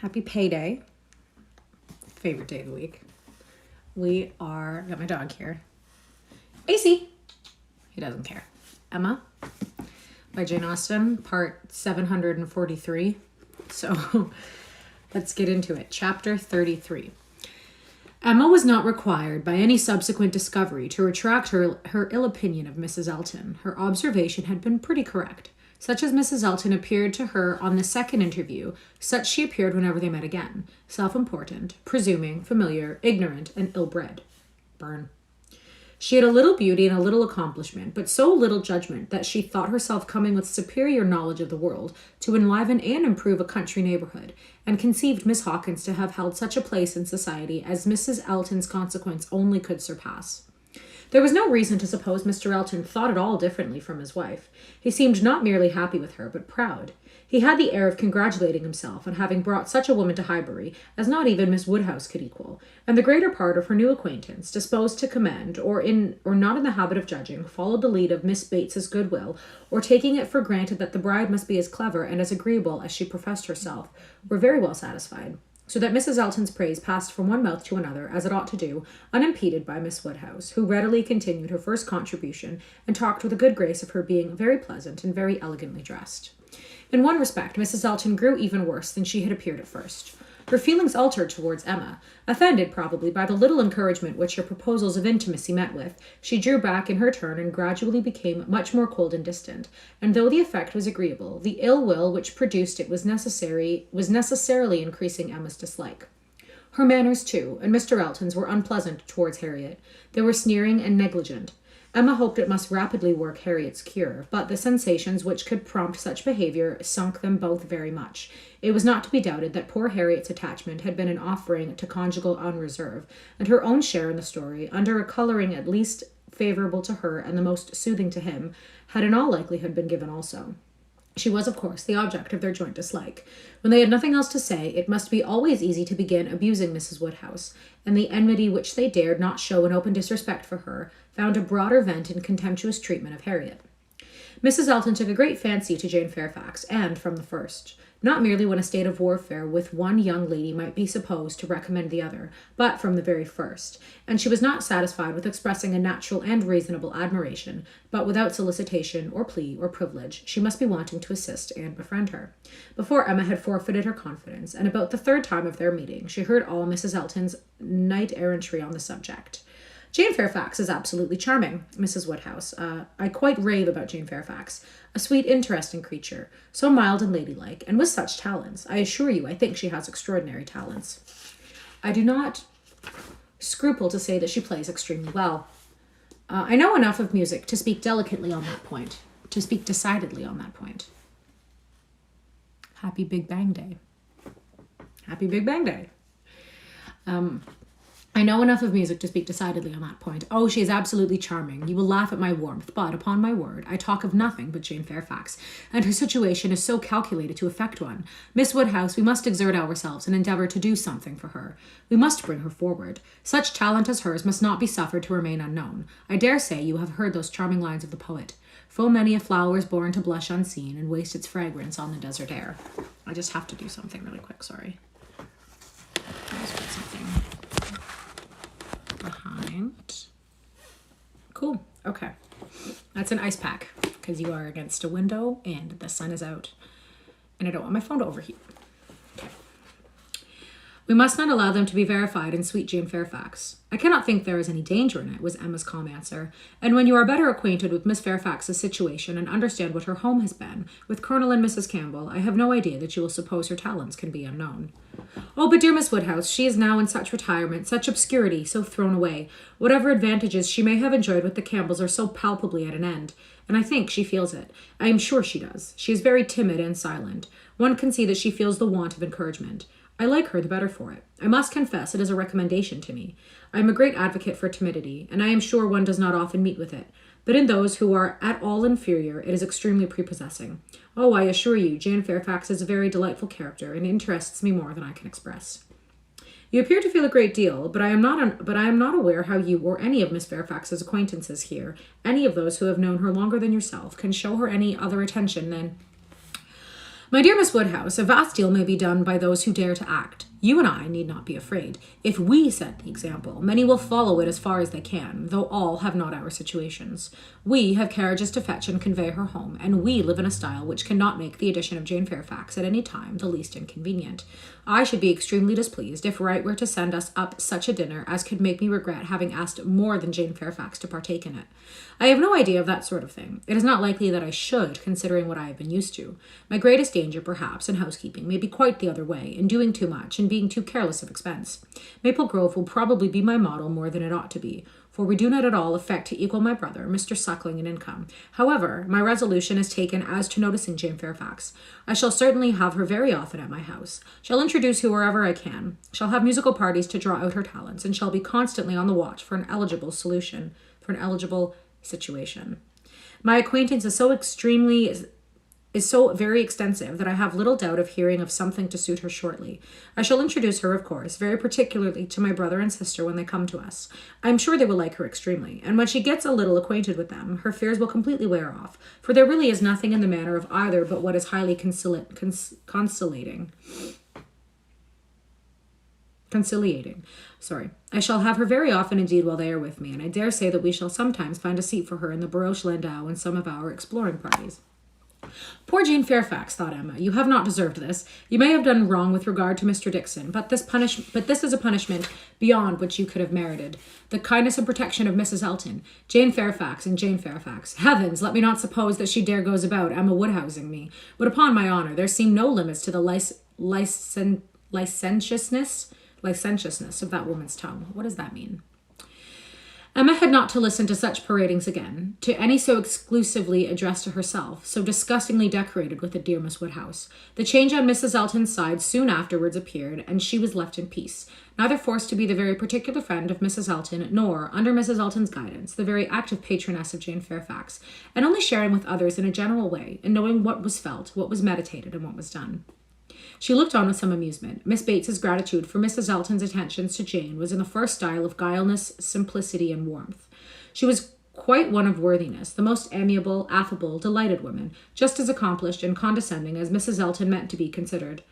Happy payday. Favorite day of the week. We are, got my dog here. AC. He doesn't care. Emma by Jane Austen, part 743. So let's get into it. Chapter 33. Emma was not required by any subsequent discovery to retract her ill opinion of Mrs. Elton. Her observation had been pretty correct. Such as Mrs. Elton appeared to her on the second interview, such she appeared whenever they met again. Self-important, presuming, familiar, ignorant, and ill-bred. Burn. She had a little beauty and a little accomplishment, but so little judgment that she thought herself coming with superior knowledge of the world to enliven and improve a country neighborhood, and conceived Miss Hawkins to have held such a place in society as Mrs. Elton's consequence only could surpass. There was no reason to suppose Mr. Elton thought at all differently from his wife. He seemed not merely happy with her, but proud. He had the air of congratulating himself on having brought such a woman to Highbury as not even Miss Woodhouse could equal, and the greater part of her new acquaintance, disposed to commend, or not in the habit of judging, followed the lead of Miss Bates's goodwill, or taking it for granted that the bride must be as clever and as agreeable as she professed herself, were very well satisfied. So that Mrs. Elton's praise passed from one mouth to another, as it ought to do, unimpeded by Miss Woodhouse, who readily continued her first contribution, and talked with a good grace of her being very pleasant and very elegantly dressed. In one respect, Mrs. Elton grew even worse than she had appeared at first. Her feelings altered towards Emma. Offended, probably, by the little encouragement which her proposals of intimacy met with, she drew back in her turn and gradually became much more cold and distant, and though the effect was agreeable, the ill will which produced it was necessarily increasing Emma's dislike. Her manners, too, and Mr. Elton's, were unpleasant towards Harriet. They were sneering and negligent. Emma hoped it must rapidly work Harriet's cure, but the sensations which could prompt such behavior sunk them both very much. It was not to be doubted that poor Harriet's attachment had been an offering to conjugal unreserve, and her own share in the story, under a colouring at least favourable to her and the most soothing to him, had in all likelihood been given also. She was, of course, the object of their joint dislike. When they had nothing else to say, it must be always easy to begin abusing Mrs. Woodhouse, and the enmity which they dared not show in open disrespect for her found a broader vent in contemptuous treatment of Harriet. Mrs. Elton took a great fancy to Jane Fairfax, and from the first. Not merely when a state of warfare with one young lady might be supposed to recommend the other, but from the very first, and she was not satisfied with expressing a natural and reasonable admiration, but without solicitation, or plea, or privilege, she must be wanting to assist and befriend her. Before Emma had forfeited her confidence, and about the third time of their meeting, she heard all Mrs. Elton's knight-errantry on the subject. Jane Fairfax is absolutely charming, Mrs. Woodhouse. I quite rave about Jane Fairfax. A sweet, interesting creature, so mild and ladylike, and with such talents. I assure you, I think she has extraordinary talents. I do not scruple to say that she plays extremely well. I know enough of music to speak delicately on that point, to speak decidedly on that point. Happy Big Bang Day. Happy Big Bang Day. I know enough of music to speak decidedly on that point. Oh, she is absolutely charming. You will laugh at my warmth, but, upon my word, I talk of nothing but Jane Fairfax, and her situation is so calculated to affect one. Miss Woodhouse, we must exert ourselves and endeavour to do something for her. We must bring her forward. Such talent as hers must not be suffered to remain unknown. I dare say you have heard those charming lines of the poet. Full many a flower is born to blush unseen and waste its fragrance on the desert air. I just have to do something really quick, sorry. I'll just put something behind. Cool. Okay. That's an ice pack because you are against a window and the sun is out and I don't want my phone to overheat. Okay. We must not allow them to be verified in sweet Jane Fairfax. I cannot think there is any danger in it, was Emma's calm answer. And when you are better acquainted with Miss Fairfax's situation and understand what her home has been, with Colonel and Mrs. Campbell, I have no idea that you will suppose her talents can be unknown. Oh, but dear Miss Woodhouse, she is now in such retirement, such obscurity, so thrown away. Whatever advantages she may have enjoyed with the Campbells are so palpably at an end. And I think she feels it. I am sure she does. She is very timid and silent. One can see that she feels the want of encouragement. I like her the better for it. I must confess it is a recommendation to me. I am a great advocate for timidity, and I am sure one does not often meet with it. But in those who are at all inferior, it is extremely prepossessing. Oh, I assure you, Jane Fairfax is a very delightful character, and interests me more than I can express. You appear to feel a great deal, but I am not aware how you or any of Miss Fairfax's acquaintances here, any of those who have known her longer than yourself, can show her any other attention than My dear Miss Woodhouse, a vast deal may be done by those who dare to act. You and I need not be afraid. If we set the example, many will follow it as far as they can, though all have not our situations. We have carriages to fetch and convey her home, and we live in a style which cannot make the addition of Jane Fairfax at any time the least inconvenient. I should be extremely displeased if Wright were to send us up such a dinner as could make me regret having asked more than Jane Fairfax to partake in it. I have no idea of that sort of thing. It is not likely that I should, considering what I have been used to. My greatest danger, perhaps, in housekeeping may be quite the other way, in doing too much and being too careless of expense. Maple Grove will probably be my model more than it ought to be, for we do not at all affect to equal my brother, Mr. Suckling, in income. However, my resolution is taken as to noticing Jane Fairfax. I shall certainly have her very often at my house, shall introduce her wherever I can, shall have musical parties to draw out her talents, and shall be constantly on the watch for an eligible situation. My acquaintance is so very extensive that I have little doubt of hearing of something to suit her shortly. I shall introduce her, of course, very particularly to my brother and sister when they come to us. I am sure they will like her extremely, and when she gets a little acquainted with them, her fears will completely wear off, for there really is nothing in the manner of either but what is highly conciliating. I shall have her very often indeed while they are with me, and I dare say that we shall sometimes find a seat for her in the barouche landau in some of our exploring parties. Poor Jane Fairfax, thought Emma, you have not deserved this. You may have done wrong with regard to Mr. Dixon, but this is a punishment beyond which you could have merited. The kindness and protection of Mrs. Elton, Jane Fairfax and Jane Fairfax. Heavens, let me not suppose that she dare goes about Emma Woodhousing me. But upon my honour, there seem no limits to the licentiousness of that woman's tongue. What does that mean? Emma had not to listen to such paradings again, to any so exclusively addressed to herself, so disgustingly decorated with the dear Miss Woodhouse. The change on Mrs. Elton's side soon afterwards appeared, and she was left in peace, neither forced to be the very particular friend of Mrs. Elton, nor, under Mrs. Elton's guidance, the very active patroness of Jane Fairfax, and only sharing with others in a general way, and knowing what was felt, what was meditated, and what was done. She looked on with some amusement. Miss Bates's gratitude for Mrs. Elton's attentions to Jane was in the first style of guileless simplicity and warmth. She was quite one of worthiness, the most amiable, affable, delighted woman, just as accomplished and condescending as Mrs. Elton meant to be considered.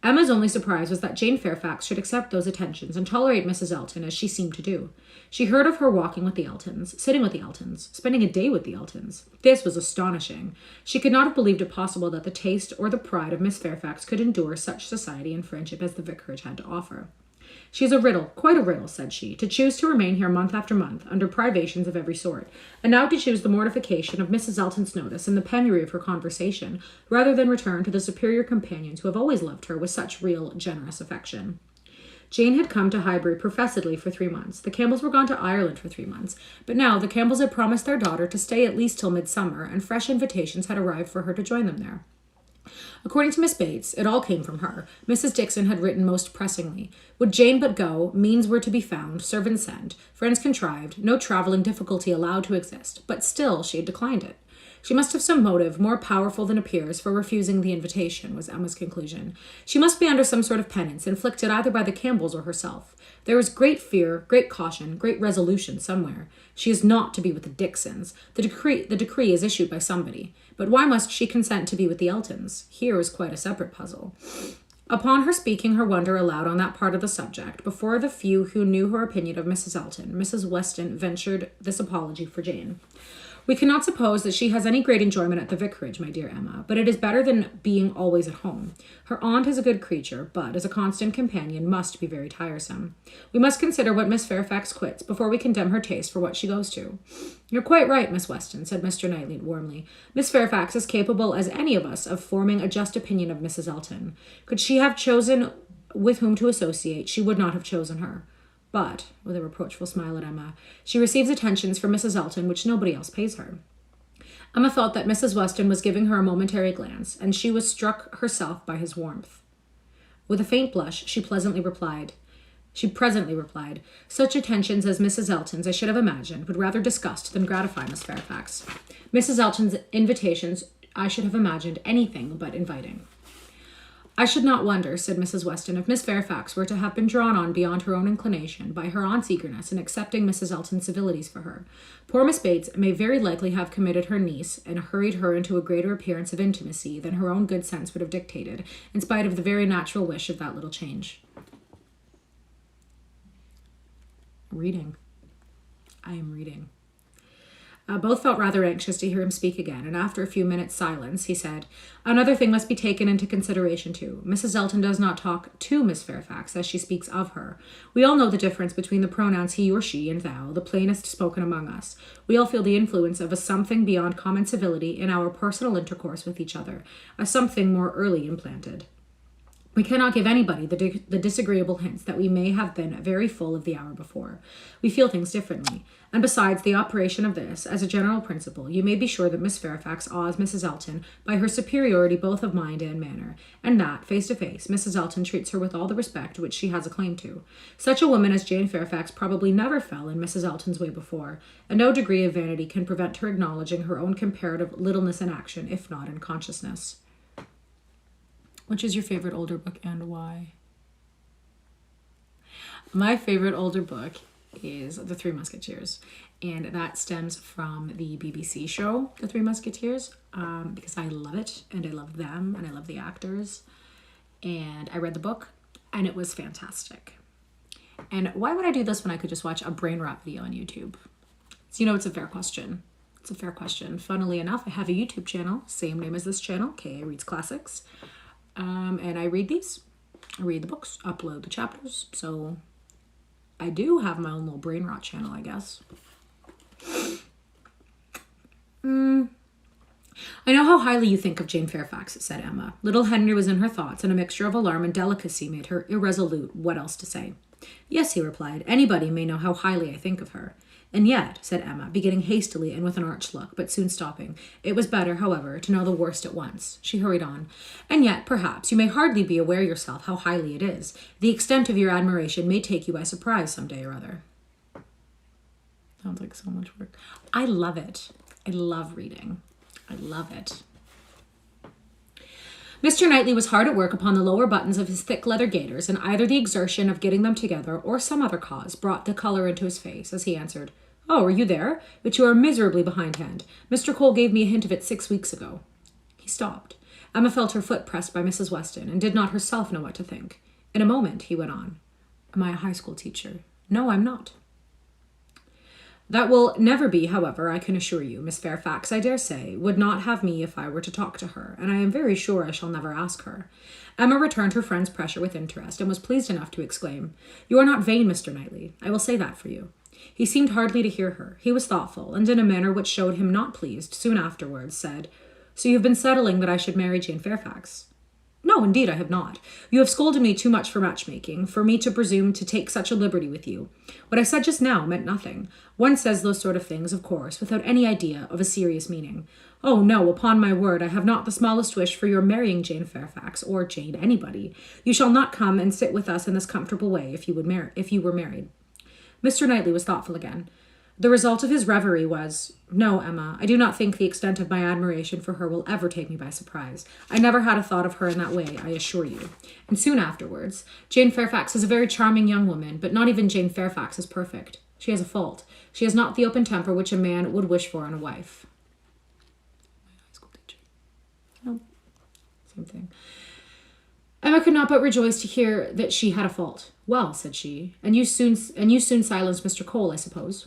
Emma's only surprise was that Jane Fairfax should accept those attentions and tolerate Mrs. Elton as she seemed to do. She heard of her walking with the Eltons, sitting with the Eltons, spending a day with the Eltons. This was astonishing. She could not have believed it possible that the taste or the pride of Miss Fairfax could endure such society and friendship as the vicarage had to offer. She is a riddle, quite a riddle, said she, to choose to remain here month after month, under privations of every sort, and now to choose the mortification of Mrs. Elton's notice and the penury of her conversation, rather than return to the superior companions who have always loved her with such real, generous affection. Jane had come to Highbury professedly for 3 months. The Campbells were gone to Ireland for 3 months, but now the Campbells had promised their daughter to stay at least till midsummer, and fresh invitations had arrived for her to join them there. According to Miss Bates, it all came from her. Mrs. Dixon had written most pressingly. Would Jane but go, means were to be found, servants sent, friends contrived, no travelling difficulty allowed to exist, but still she had declined it. She must have some motive more powerful than appears for refusing the invitation, was Emma's conclusion. She must be under some sort of penance, inflicted either by the Campbells or herself. There is great fear, great caution, great resolution somewhere. She is not to be with the Dixons. The decree is issued by somebody. But why must she consent to be with the Eltons? Here is quite a separate puzzle. Upon her speaking her wonder aloud on that part of the subject, before the few who knew her opinion of Mrs. Elton, Mrs. Weston ventured this apology for Jane. We cannot suppose that she has any great enjoyment at the vicarage, my dear Emma, but it is better than being always at home. Her aunt is a good creature, but, as a constant companion, must be very tiresome. We must consider what Miss Fairfax quits before we condemn her taste for what she goes to. You're quite right, Miss Weston, said Mr. Knightley warmly. Miss Fairfax is capable as any of us of forming a just opinion of Mrs. Elton. Could she have chosen with whom to associate, she would not have chosen her. But, with a reproachful smile at Emma, she receives attentions from Mrs. Elton which nobody else pays her. Emma felt that Mrs. Weston was giving her a momentary glance, and she was struck herself by his warmth. With a faint blush, she presently replied, such attentions as Mrs. Elton's, I should have imagined, would rather disgust than gratify Miss Fairfax. Mrs. Elton's invitations, I should have imagined anything but inviting. I should not wonder, said Mrs. Weston, if Miss Fairfax were to have been drawn on beyond her own inclination by her aunt's eagerness in accepting Mrs. Elton's civilities for her. Poor Miss Bates may very likely have committed her niece and hurried her into a greater appearance of intimacy than her own good sense would have dictated, in spite of the very natural wish of that little change. Reading. I am reading. Both felt rather anxious to hear him speak again, and after a few minutes' silence, he said, another thing must be taken into consideration, too. Mrs. Elton does not talk to Miss Fairfax as she speaks of her. We all know the difference between the pronouns he or she and thou, the plainest spoken among us. We all feel the influence of a something beyond common civility in our personal intercourse with each other, a something more early implanted. We cannot give anybody the disagreeable hints that we may have been very full of the hour before. We feel things differently. And besides the operation of this, as a general principle, you may be sure that Miss Fairfax awes Mrs. Elton by her superiority both of mind and manner, and that, face to face, Mrs. Elton treats her with all the respect which she has a claim to. Such a woman as Jane Fairfax probably never fell in Mrs. Elton's way before, and no degree of vanity can prevent her acknowledging her own comparative littleness in action, if not in consciousness. Which is your favorite older book and why? My favorite older book is The Three Musketeers, and that stems from the BBC show The Three Musketeers, because I love it and I love them and I love the actors, and I read the book and it was fantastic. And why would I do this when I could just watch a brain rot video on YouTube? So, it's a fair question. It's a fair question. Funnily enough, I have a YouTube channel, same name as this channel, K.A. Reads Classics. And I read these. I read the books, upload the chapters. So I do have my own little brain rot channel, I guess. I know how highly you think of Jane Fairfax, said Emma. Little Henry was in her thoughts, and a mixture of alarm and delicacy made her irresolute what else to say. Yes, he replied. Anybody may know how highly I think of her. And yet, said Emma, beginning hastily and with an arch look, but soon stopping. It was better, however, to know the worst at once. She hurried on. And yet, perhaps, you may hardly be aware yourself how highly it is. The extent of your admiration may take you by surprise some day or other. Sounds like so much work. I love it. I love reading. I love it. Mr. Knightley was hard at work upon the lower buttons of his thick leather gaiters, and either the exertion of getting them together or some other cause brought the colour into his face as he answered, Oh, are you there? But you are miserably behindhand. Mr. Cole gave me a hint of it 6 weeks ago. He stopped. Emma felt her foot pressed by Mrs. Weston, and did not herself know what to think. In a moment, he went on. Am I a high school teacher? No, I'm not. That will never be, however, I can assure you. Miss Fairfax, I dare say, would not have me if I were to talk to her, and I am very sure I shall never ask her. Emma returned her friend's pressure with interest, and was pleased enough to exclaim, You are not vain, Mr. Knightley. I will say that for you. He seemed hardly to hear her. He was thoughtful, and in a manner which showed him not pleased, soon afterwards said, So you have been settling that I should marry Jane Fairfax? No, indeed, I have not. You have scolded me too much for matchmaking, for me to presume to take such a liberty with you. What I said just now meant nothing. One says those sort of things, of course, without any idea of a serious meaning. Oh, no, upon my word, I have not the smallest wish for your marrying Jane Fairfax, or Jane anybody. You shall not come and sit with us in this comfortable way if you were married. Mr. Knightley was thoughtful again. The result of his reverie was, No, Emma, I do not think the extent of my admiration for her will ever take me by surprise. I never had a thought of her in that way, I assure you. And soon afterwards, Jane Fairfax is a very charming young woman, but not even Jane Fairfax is perfect. She has a fault. She has not the open temper which a man would wish for in a wife. High school teacher. No, same thing. Emma could not but rejoice to hear that she had a fault. Well, said she, and you soon silenced Mr. Cole, I suppose.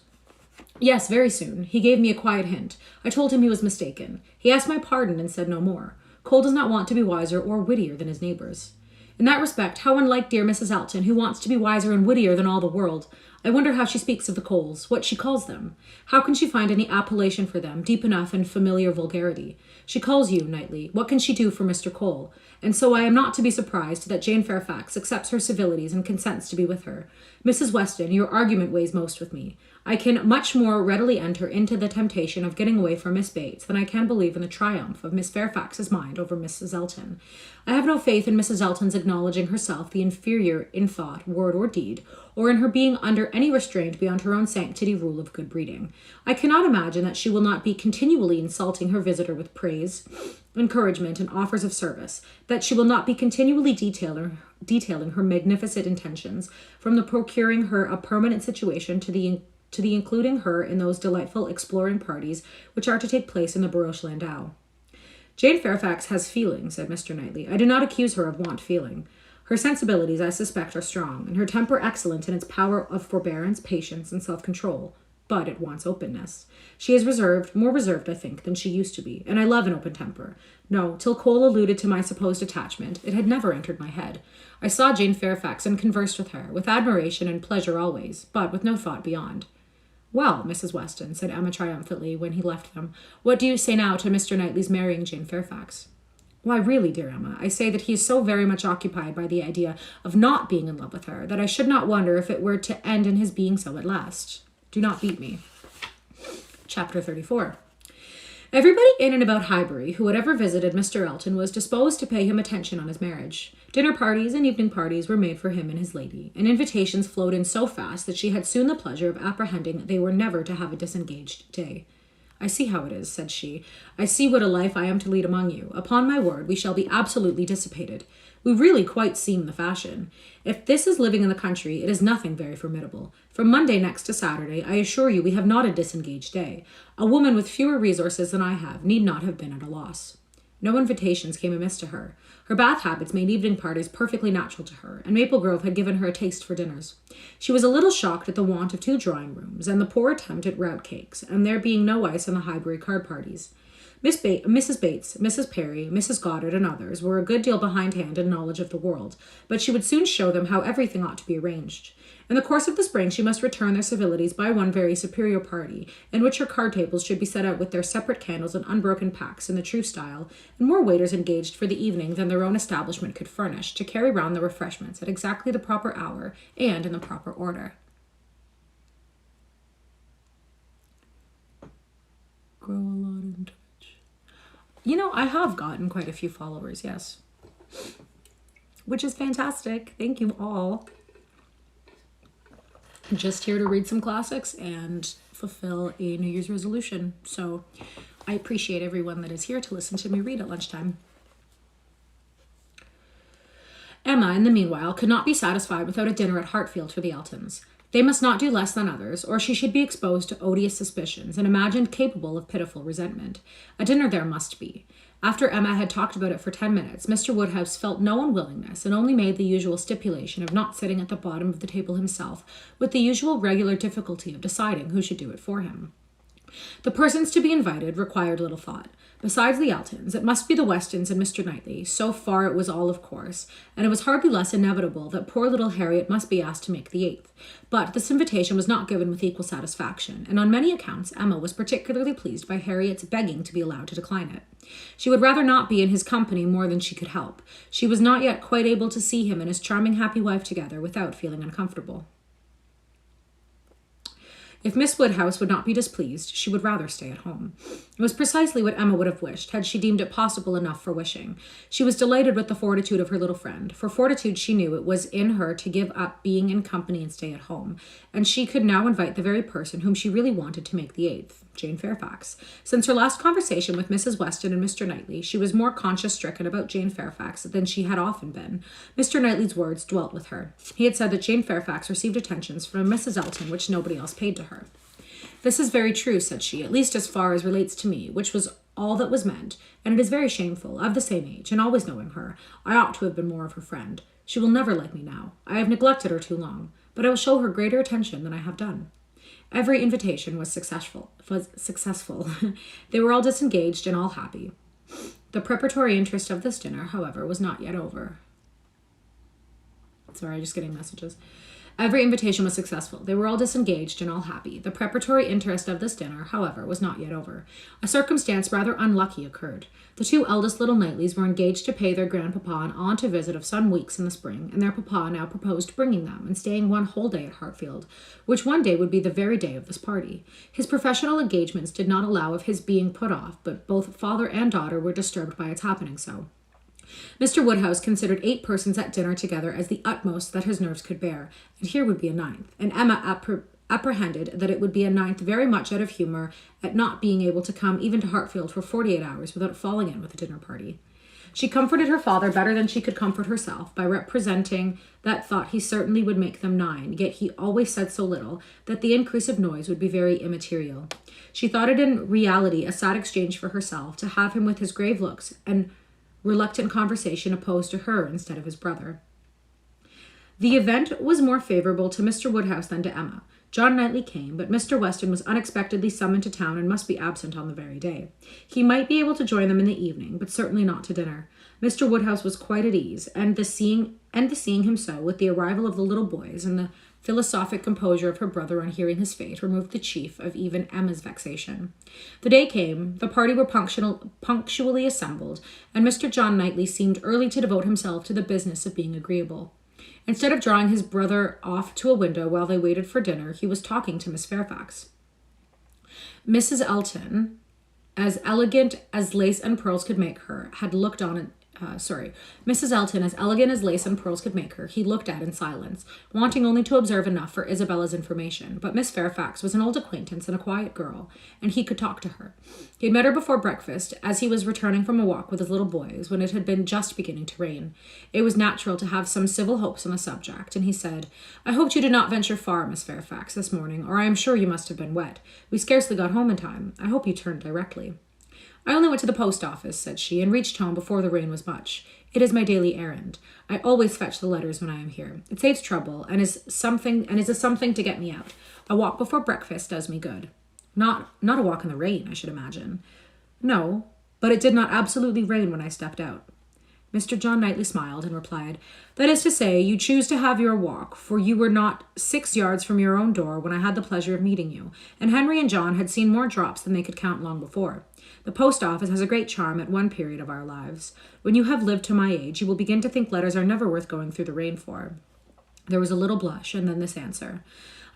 Yes, very soon. He gave me a quiet hint. I told him he was mistaken. He asked my pardon and said no more. Cole does not want to be wiser or wittier than his neighbours. In that respect, how unlike dear Mrs. Elton, who wants to be wiser and wittier than all the world. I wonder how she speaks of the Coles, what she calls them. How can she find any appellation for them, deep enough in familiar vulgarity? She calls you, Knightley. What can she do for Mr. Cole? And so I am not to be surprised that Jane Fairfax accepts her civilities and consents to be with her. Mrs. Weston, your argument weighs most with me. I can much more readily enter into the temptation of getting away from Miss Bates than I can believe in the triumph of Miss Fairfax's mind over Mrs. Elton. I have no faith in Mrs. Elton's acknowledging herself the inferior in thought, word, or deed, or in her being under any restraint beyond her own sanctity rule of good breeding. I cannot imagine that she will not be continually insulting her visitor with praise, encouragement, and offers of service, that she will not be continually detailing her magnificent intentions, from the procuring her a permanent situation to the including her in those delightful exploring parties which are to take place in the barouche landau. Jane Fairfax has feeling, said Mr. Knightley. I do not accuse her of want feeling. Her sensibilities, I suspect, are strong, and her temper excellent in its power of forbearance, patience, and self-control. But it wants openness. She is reserved, more reserved, I think, than she used to be, and I love an open temper. No, till Cole alluded to my supposed attachment, it had never entered my head. I saw Jane Fairfax and conversed with her, with admiration and pleasure always, but with no thought beyond. Well, Mrs. Weston, said Emma triumphantly when he left them, what do you say now to Mr. Knightley's marrying Jane Fairfax? Why, really, dear Emma, I say that he is so very much occupied by the idea of not being in love with her that I should not wonder if it were to end in his being so at last. Do not beat me. Chapter 34. Everybody in and about Highbury who had ever visited Mr. Elton was disposed to pay him attention on his marriage. Dinner parties and evening parties were made for him and his lady, and invitations flowed in so fast that she had soon the pleasure of apprehending they were never to have a disengaged day. I see how it is, said she. I see what a life I am to lead among you. Upon my word, we shall be absolutely dissipated. We really quite seem the fashion. If this is living in the country, it is nothing very formidable. From Monday next to Saturday, I assure you we have not a disengaged day. A woman with fewer resources than I have need not have been at a loss. No invitations came amiss to her. Her Bath habits made evening parties perfectly natural to her, and Maple Grove had given her a taste for dinners. She was a little shocked at the want of 2 drawing-rooms, and the poor attempt at rout cakes, and there being no ice on the Highbury card parties. Mrs. Bates, Mrs. Perry, Mrs. Goddard, and others were a good deal behindhand in knowledge of the world, but she would soon show them how everything ought to be arranged. In the course of the spring she must return their civilities by one very superior party, in which her card tables should be set out with their separate candles and unbroken packs in the true style, and more waiters engaged for the evening than their own establishment could furnish, to carry round the refreshments at exactly the proper hour and in the proper order. Grow a lot in Twitch. You know, I have gotten quite a few followers, yes. Which is fantastic. Thank you all. I'm just here to read some classics and fulfill a New Year's resolution. So I appreciate everyone that is here to listen to me read at lunchtime. Emma, in the meanwhile, could not be satisfied without a dinner at Hartfield for the Eltons. They must not do less than others, or she should be exposed to odious suspicions and imagined capable of pitiful resentment. A dinner there must be. After Emma had talked about it for 10 minutes, Mr. Woodhouse felt no unwillingness and only made the usual stipulation of not sitting at the bottom of the table himself, with the usual regular difficulty of deciding who should do it for him. The persons to be invited required little thought. Besides the Eltons, it must be the Westons and Mr. Knightley. So far it was all of course, and it was hardly less inevitable that poor little Harriet must be asked to make the 8th. But this invitation was not given with equal satisfaction, and on many accounts Emma was particularly pleased by Harriet's begging to be allowed to decline it. She would rather not be in his company more than she could help. She was not yet quite able to see him and his charming happy wife together without feeling uncomfortable. If Miss Woodhouse would not be displeased, she would rather stay at home. It was precisely what Emma would have wished, had she deemed it possible enough for wishing. She was delighted with the fortitude of her little friend. For fortitude she knew it was in her to give up being in company and stay at home, and she could now invite the very person whom she really wanted to make the 8th, Jane Fairfax. Since her last conversation with Mrs. Weston and Mr. Knightley, she was more conscience-stricken about Jane Fairfax than she had often been. Mr. Knightley's words dwelt with her. He had said that Jane Fairfax received attentions from Mrs. Elton which nobody else paid to her. This is very true, said she, at least as far as relates to me, which was all that was meant, and it is very shameful, of the same age, and always knowing her, I ought to have been more of her friend. She will never like me now. I have neglected her too long, but I will show her greater attention than I have done. Every invitation was successful. They were all disengaged and all happy. The preparatory interest of this dinner, however, was not yet over. Sorry, just getting messages. Every invitation was successful. They were all disengaged and all happy. The preparatory interest of this dinner, however, was not yet over. A circumstance rather unlucky occurred. The 2 eldest little Knightleys were engaged to pay their grandpapa an aunt a visit of some weeks in the spring, and their papa now proposed bringing them and staying one whole day at Hartfield, which one day would be the very day of this party. His professional engagements did not allow of his being put off, but both father and daughter were disturbed by its happening so. Mr. Woodhouse considered 8 persons at dinner together as the utmost that his nerves could bear, and here would be a 9th, and Emma apprehended that it would be a 9th very much out of humour at not being able to come even to Hartfield for 48 hours without falling in with a dinner party. She comforted her father better than she could comfort herself by representing that thought he certainly would make them 9, yet he always said so little that the increase of noise would be very immaterial. She thought it in reality a sad exchange for herself to have him with his grave looks and reluctant conversation opposed to her instead of his brother. The event was more favourable to Mr. Woodhouse than to Emma. John Knightley came, but Mr. Weston was unexpectedly summoned to town and must be absent on the very day. He might be able to join them in the evening, but certainly not to dinner. Mr. Woodhouse was quite at ease, and the seeing him so, with the arrival of the little boys and the philosophic composure of her brother on hearing his fate, removed the chief of even Emma's vexation. The day came, the party were punctually assembled, and Mr. John Knightley seemed early to devote himself to the business of being agreeable. Instead of drawing his brother off to a window while they waited for dinner, he was talking to Miss Fairfax. Mrs. Elton, as elegant as lace and pearls could make her, had looked on Mrs. Elton, as elegant as lace and pearls could make her, he looked at in silence, wanting only to observe enough for Isabella's information. But Miss Fairfax was an old acquaintance and a quiet girl, and he could talk to her. He had met her before breakfast, as he was returning from a walk with his little boys, when it had been just beginning to rain. It was natural to have some civil hopes on the subject, and he said, "I hoped you did not venture far, Miss Fairfax, this morning, or I am sure you must have been wet. We scarcely got home in time. I hope you turned directly." "I only went to the post office," said she, "and reached home before the rain was much. It is my daily errand. I always fetch the letters when I am here. It saves trouble, and is a something to get me out. A walk before breakfast does me good." Not a walk in the rain, I should imagine." "No, but it did not absolutely rain when I stepped out." Mr. John Knightley smiled and replied, "That is to say, you choose to have your walk, for you were not 6 yards from your own door when I had the pleasure of meeting you, and Henry and John had seen more drops than they could count long before. The post office has a great charm at one period of our lives. When you have lived to my age, you will begin to think letters are never worth going through the rain for." There was a little blush, and then this answer.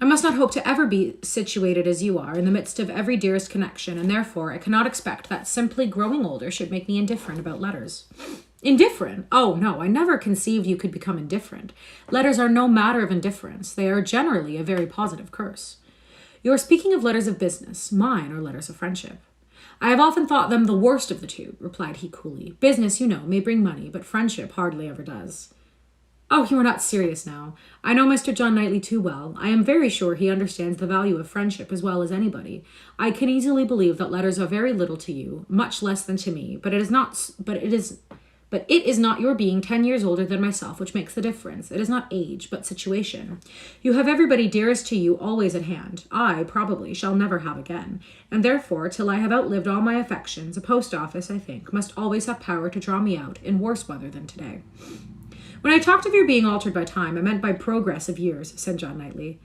"I must not hope to ever be situated as you are, in the midst of every dearest connection, and therefore I cannot expect that simply growing older should make me indifferent about letters." "Indifferent? Oh, no, I never conceived you could become indifferent. Letters are no matter of indifference. They are generally a very positive curse." "You are speaking of letters of business. Mine are letters of friendship." "I have often thought them the worst of the two," replied he coolly. "Business, you know, may bring money, but friendship hardly ever does." "Oh, you are not serious now. I know Mr. John Knightley too well. I am very sure he understands the value of friendship as well as anybody. I can easily believe that letters are very little to you, much less than to me, but it is not your being 10 years older than myself which makes the difference. It is not age, but situation. You have everybody dearest to you always at hand. I, probably, shall never have again. And therefore, till I have outlived all my affections, a post office, I think, must always have power to draw me out in worse weather than today." "When I talked of your being altered by time, I meant by progress of years," said John Knightley.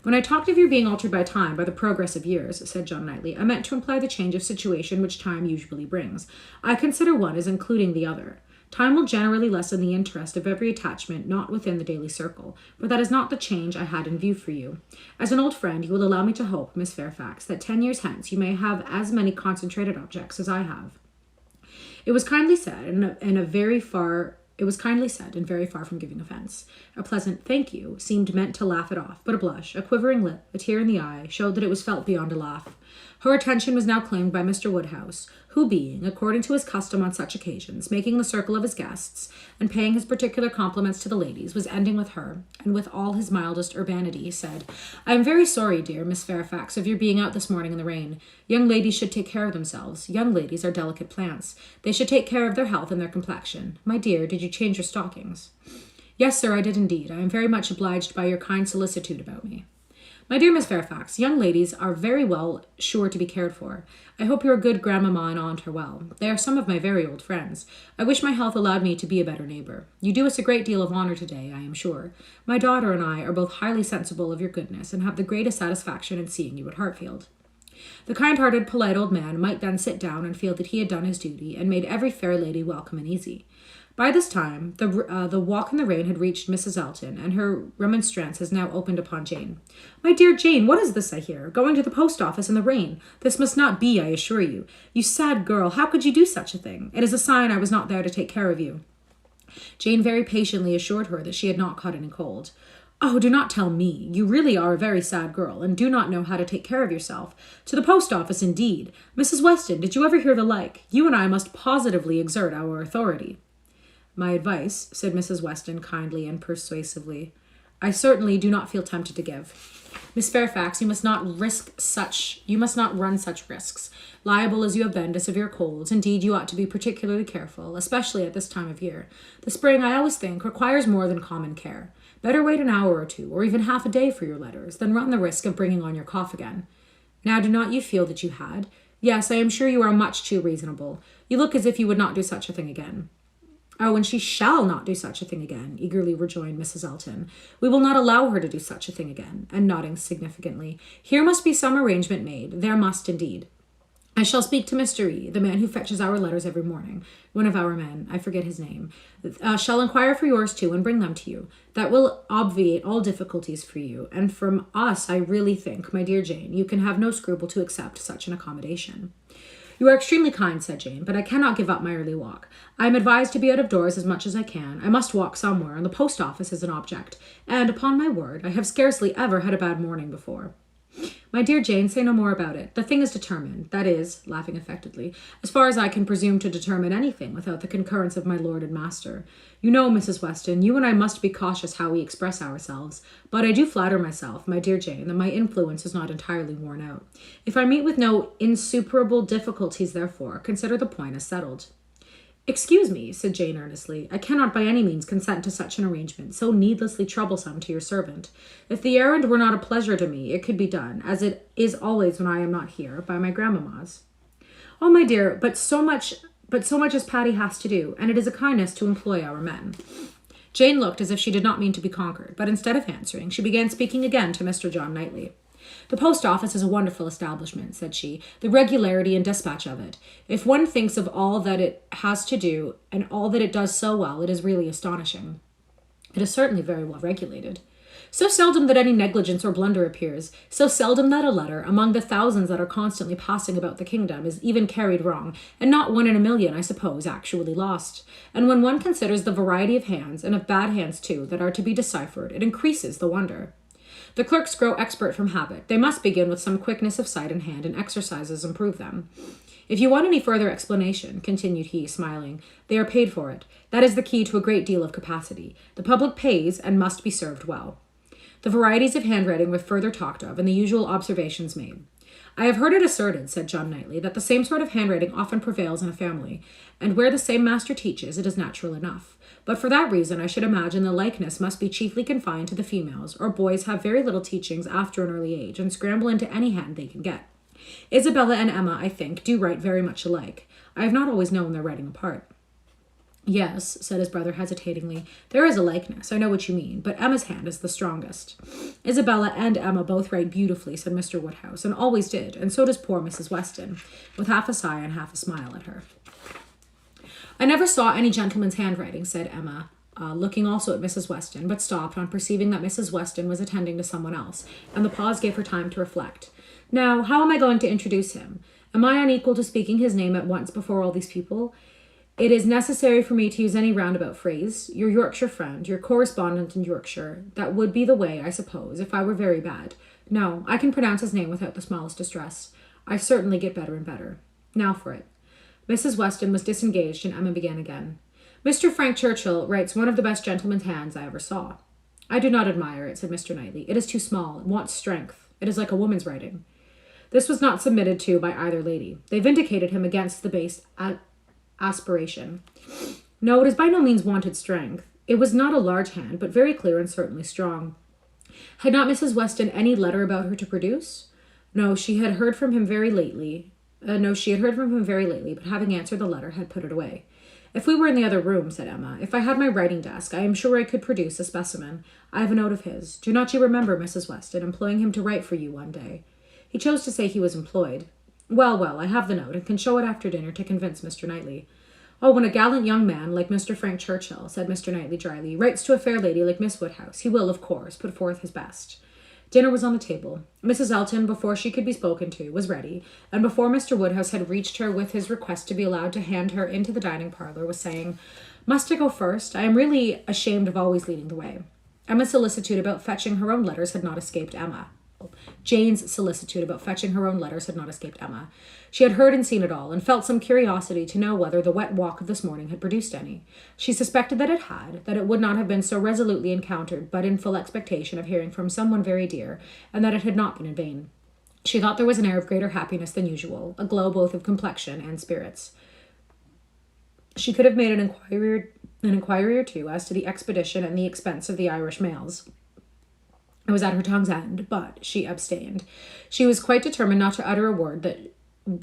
"When I talked of your being altered by time, by the progress of years," said John Knightley, "I meant to imply the change of situation which time usually brings. I consider one as including the other. Time will generally lessen the interest of every attachment not within the daily circle, but that is not the change I had in view for you. As an old friend, you will allow me to hope, Miss Fairfax, that 10 years hence you may have as many concentrated objects as I have." It was kindly said, and very far from giving offence. A pleasant "thank you" seemed meant to laugh it off, but a blush, a quivering lip, a tear in the eye, showed that it was felt beyond a laugh. Her attention was now claimed by Mr. Woodhouse, who being, according to his custom on such occasions, making the circle of his guests, and paying his particular compliments to the ladies, was ending with her, and with all his mildest urbanity, said, "I am very sorry, dear Miss Fairfax, of your being out this morning in the rain. Young ladies should take care of themselves. Young ladies are delicate plants. They should take care of their health and their complexion. My dear, did you change your stockings?" "Yes, sir, I did indeed. I am very much obliged by your kind solicitude about me." "My dear Miss Fairfax, young ladies are very well sure to be cared for. I hope your good grandmamma and aunt are well. They are some of my very old friends. I wish my health allowed me to be a better neighbour. You do us a great deal of honour today, I am sure. My daughter and I are both highly sensible of your goodness, and have the greatest satisfaction in seeing you at Hartfield." The kind-hearted, polite old man might then sit down and feel that he had done his duty, and made every fair lady welcome and easy. By this time, the walk in the rain had reached Mrs. Elton, and her remonstrance has now opened upon Jane. "My dear Jane, what is this I hear? Going to the post office in the rain? This must not be, I assure you. You sad girl, how could you do such a thing? It is a sign I was not there to take care of you." Jane very patiently assured her that she had not caught any cold. "Oh, do not tell me. You really are a very sad girl, and do not know how to take care of yourself. To the post office, indeed. Mrs. Weston, did you ever hear the like? You and I must positively exert our authority." "My advice," said Mrs. Weston kindly and persuasively, "I certainly do not feel tempted to give. Miss Fairfax, you must not run such risks. Liable as you have been to severe colds, indeed you ought to be particularly careful, especially at this time of year. The spring, I always think, requires more than common care. Better wait an hour or two, or even half a day for your letters, than run the risk of bringing on your cough again. Now, do not you feel that you had? Yes, I am sure you are much too reasonable. You look as if you would not do such a thing again." "Oh, and she shall not do such a thing again," eagerly rejoined Mrs. Elton. "We will not allow her to do such a thing again," and nodding significantly. "Here must be some arrangement made. There must, indeed. I shall speak to Mr. E., the man who fetches our letters every morning. One of our men, I forget his name, shall inquire for yours too and bring them to you. That will obviate all difficulties for you, and from us I really think, my dear Jane, you can have no scruple to accept such an accommodation." "You are extremely kind," said Jane, "but I cannot give up my early walk. I am advised to be out of doors as much as I can. I must walk somewhere, and the post office is an object. And, upon my word, I have scarcely ever had a bad morning before." "My dear Jane, say no more about it. The thing is determined. That is," laughing affectedly, "as far as I can presume to determine anything without the concurrence of my lord and master. You know, Mrs. Weston, you and I must be cautious how we express ourselves. But I do flatter myself, my dear Jane, that my influence is not entirely worn out. If I meet with no insuperable difficulties, therefore, consider the point as settled." "Excuse me," said Jane earnestly, "I cannot by any means consent to such an arrangement, so needlessly troublesome to your servant. If the errand were not a pleasure to me, it could be done, as it is always when I am not here, by my grandmamma's." "Oh, my dear, but so much as Patty has to do, and it is a kindness to employ our men." Jane looked as if she did not mean to be conquered, but instead of answering, she began speaking again to Mr. John Knightley. "The post office is a wonderful establishment," said she. "The regularity and dispatch of it. If one thinks of all that it has to do, and all that it does so well, it is really astonishing. It is certainly very well regulated. So seldom that any negligence or blunder appears, so seldom that a letter, among the thousands that are constantly passing about the kingdom, is even carried wrong, and not one in a million, I suppose, actually lost. And when one considers the variety of hands, and of bad hands too, that are to be deciphered, it increases the wonder. The clerks grow expert from habit. They must begin with some quickness of sight and hand, and exercises improve them. If you want any further explanation," continued he, smiling, "they are paid for it. That is the key to a great deal of capacity. The public pays, and must be served well." The varieties of handwriting were further talked of, and the usual observations made. "I have heard it asserted," said John Knightley, "that the same sort of handwriting often prevails in a family, and where the same master teaches, it is natural enough. But for that reason, I should imagine the likeness must be chiefly confined to the females, or boys have very little teachings after an early age, and scramble into any hand they can get. Isabella and Emma, I think, do write very much alike. I have not always known their writing apart." "Yes," said his brother hesitatingly, "there is a likeness, I know what you mean, but Emma's hand is the strongest." "Isabella and Emma both write beautifully," said Mr. Woodhouse, "and always did, and so does poor Mrs. Weston," with half a sigh and half a smile at her. "I never saw any gentleman's handwriting," said Emma, looking also at Mrs. Weston, but stopped on perceiving that Mrs. Weston was attending to someone else, and the pause gave her time to reflect. "Now, how am I going to introduce him? Am I unequal to speaking his name at once before all these people? It is necessary for me to use any roundabout phrase. Your Yorkshire friend, your correspondent in Yorkshire. That would be the way, I suppose, if I were very bad. No, I can pronounce his name without the smallest distress. I certainly get better and better. Now for it." Mrs. Weston was disengaged, and Emma began again. "Mr. Frank Churchill writes one of the best gentleman's hands I ever saw." "I do not admire it," said Mr. Knightley. "It is too small. It wants strength. It is like a woman's writing." This was not submitted to by either lady. They vindicated him against the base aspiration. "No, it is by no means wanted strength. It was not a large hand, but very clear and certainly strong." Had not Mrs. Weston any letter about her to produce? No, she had heard from him very lately, but having answered the letter, had put it away. "If we were in the other room," said Emma, "if I had my writing desk, I am sure I could produce a specimen. I have a note of his. Do not you remember, Mrs. Weston, employing him to write for you one day?" He chose to say he was employed. Well, I have the note, and can show it after dinner to convince Mr. Knightley." Oh, when a gallant young man like Mr. Frank Churchill, said Mr. Knightley dryly, writes to a fair lady like Miss Woodhouse, he will, of course, put forth his best. Dinner was on the table. Mrs. Elton, before she could be spoken to, was ready, and before Mr. Woodhouse had reached her with his request to be allowed to hand her into the dining parlour, was saying, "Must I go first? I am really ashamed of always leading the way." Emma's solicitude about fetching her own letters had not escaped Emma. Jane's solicitude about fetching her own letters had not escaped Emma. She had heard and seen it all, and felt some curiosity to know whether the wet walk of this morning had produced any. She suspected that it had, that it would not have been so resolutely encountered, but in full expectation of hearing from someone very dear, and that it had not been in vain. She thought there was an air of greater happiness than usual, a glow both of complexion and spirits. She could have made an inquiry or two as to the expedition and the expense of the Irish mails. It was at her tongue's end, but she abstained. She was quite determined not to utter a word that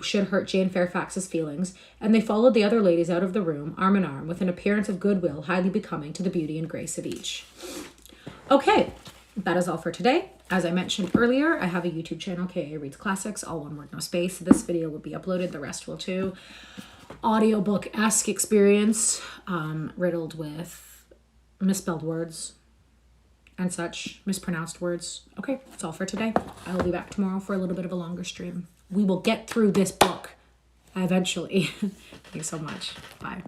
should hurt Jane Fairfax's feelings, and they followed the other ladies out of the room, arm in arm, with an appearance of goodwill highly becoming to the beauty and grace of each. Okay, that is all for today. As I mentioned earlier, I have a YouTube channel, K.A. Reads Classics, all one word, no space. This video will be uploaded, the rest will too. Audiobook-esque experience, riddled with misspelled words and such, mispronounced words. Okay, that's all for today. I will be back tomorrow for a little bit of a longer stream. We will get through this book eventually. Thanks so much. Bye.